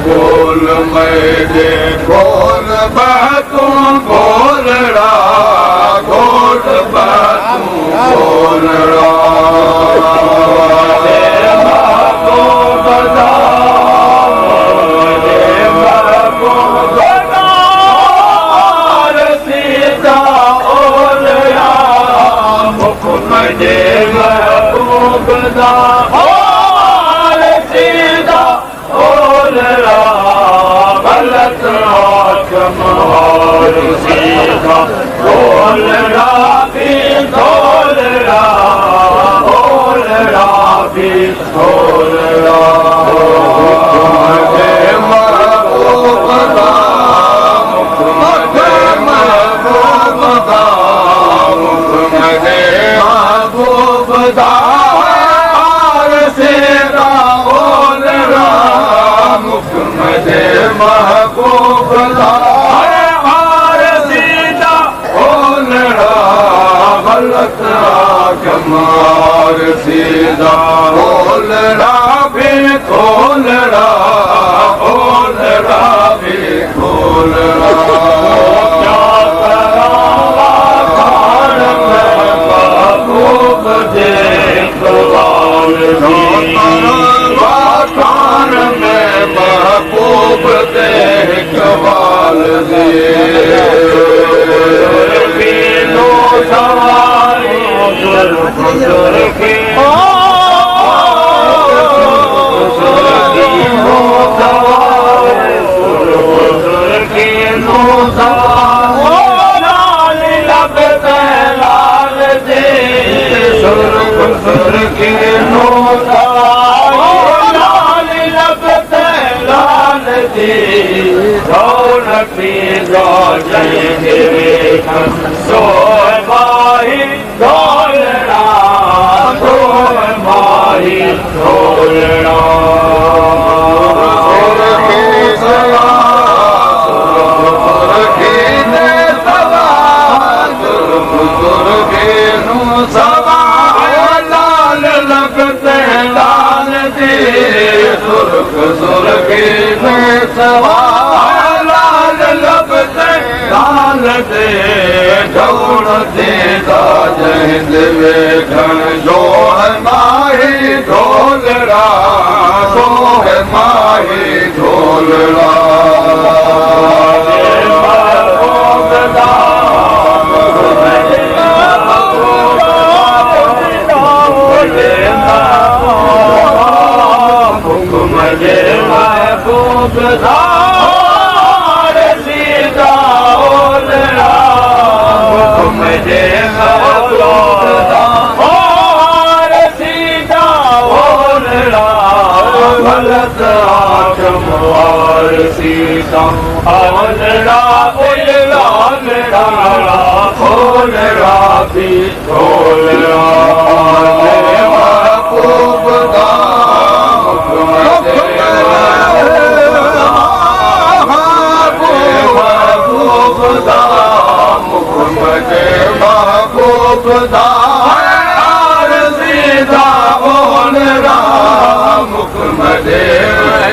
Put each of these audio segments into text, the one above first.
बोल मेरे बोल बातू बोलड़ा बोल बातू बोलड़ा सीधा बोलड़ा भी खोलड़ा बोलड़ा भी खोलड़ा क्या करावा खान में महबूब देखवाल खान में महबूब देखवाल जहिंद वेठन जो है माही ढोलड़ा जो है माही ढोलड़ा सीता आवलड़ा उलड़ा लड़ा खोलड़ा भी खोलड़ा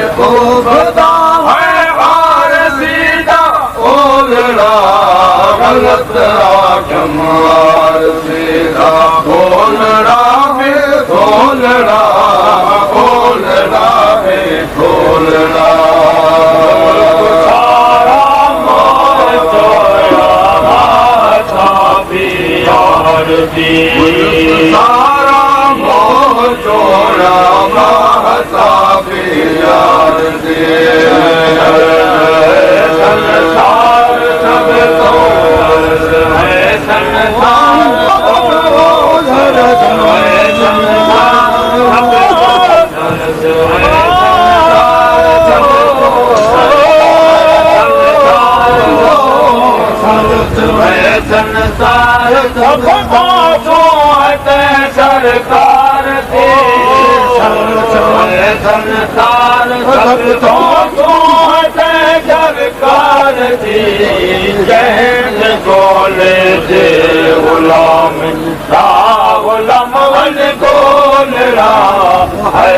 महबूब सीधा ओलड़ा गलत आखमार सीधा बोलड़ा है बोलड़ा बोलड़ा है बोलड़ा सारा मोह चोरा माथा बियार दी सारा मोह चोरा माथा बियार दी संसार सब तो है संसार संसार सब सरकार दे संसार सब सरकार दे जैन गोले दे गुलाम गुलाम वन गोलरा है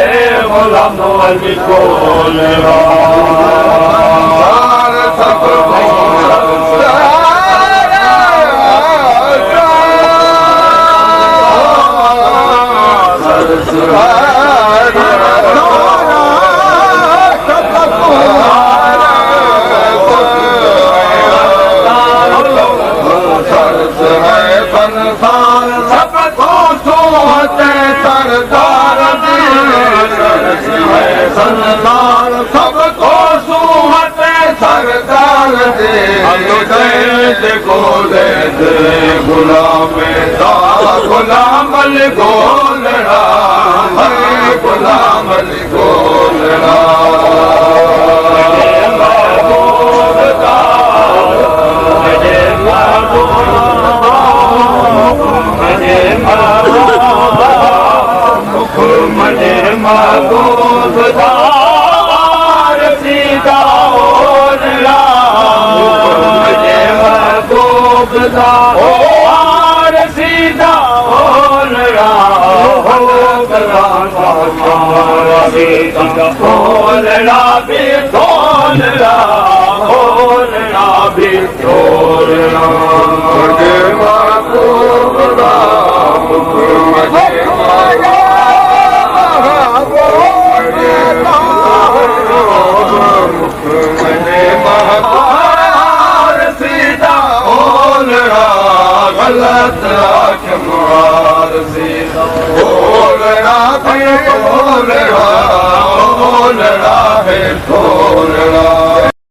गुलाम वन गोलरा सब संसार सबको सुहते सरकार दे गोले दे गुलाम गुलाम गोलड़ा गुलाम गोलड़ा मने महबूबदार सीधा ओलड़ा मने महबूबदार सीधा ओलड़ा ओलड़ा भी तोलड़ा ओलड़ा भी तोलड़ा मने महबूबदार सीधा ओलड़ा गलत आखमार सीधा ओलड़ा है ओलड़ा ओलड़ा है ओलड़ा